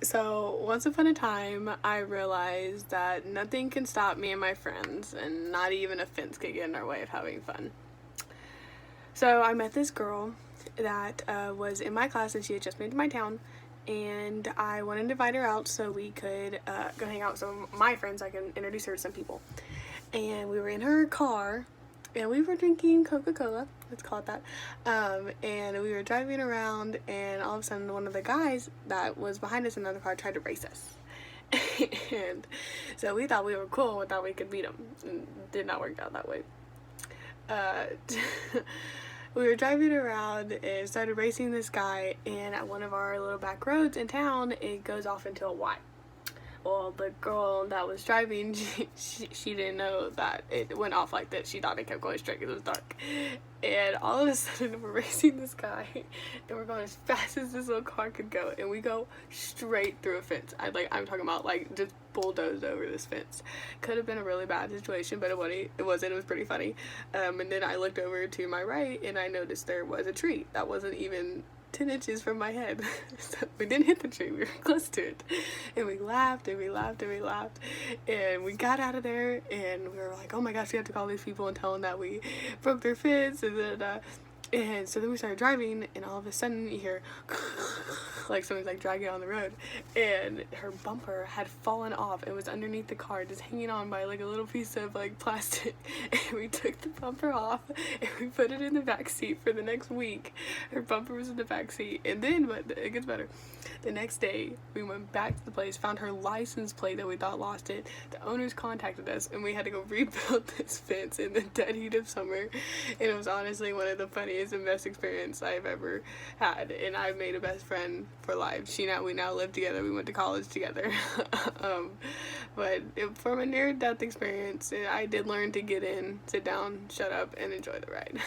So, once upon a time, I realized that nothing can stop me and my friends, and not even a fence could get in our way of having fun. So, I met this girl that was in my class, and she had just moved to my town, and I wanted to invite her out so we could go hang out with some of my friends. I can introduce her to some people. And we were in her car, and we were drinking Coca-Cola, let's call it that. And we were driving around, and all of a sudden, one of the guys that was behind us in another car tried to race us. And so we thought we were cool and thought we could beat him. And did not work out that way. Uh, we were driving around and started racing this guy, and at one of our little back roads in town, it goes off into a Y. Well, the girl that was driving, she didn't know that it went off like that. She thought it kept going straight because it was dark. And all of a sudden, we're racing this guy, and we're going as fast as this little car could go, and we go straight through a fence. I'm talking about like just bulldozed over this fence. Could have been a really bad situation, but it wasn't. It was pretty funny. And then I looked over to my right, and I noticed there was a tree that wasn't even 10 inches from my head. So we didn't hit the tree, we were close to it. And we laughed and we laughed and we laughed. And we got out of there, and we were like, oh my gosh, we have to call these people and tell them that we broke their fence. And so then we started driving, and all of a sudden you hear like someone's like dragging on the road, and her bumper had fallen off and was underneath the car, just hanging on by like a little piece of like plastic. And we took the bumper off and we put it in the back seat for the next week. Her bumper was in the back seat, and then, but it gets better. The next day, we went back to the place, found her license plate that we thought lost it. The owners contacted us, and we had to go rebuild this fence in the dead heat of summer. And it was honestly one of the funniest and best experiences I've ever had. And I've made a best friend for life. We now live together. We went to college together. From a near-death experience, I did learn to get in, sit down, shut up, and enjoy the ride.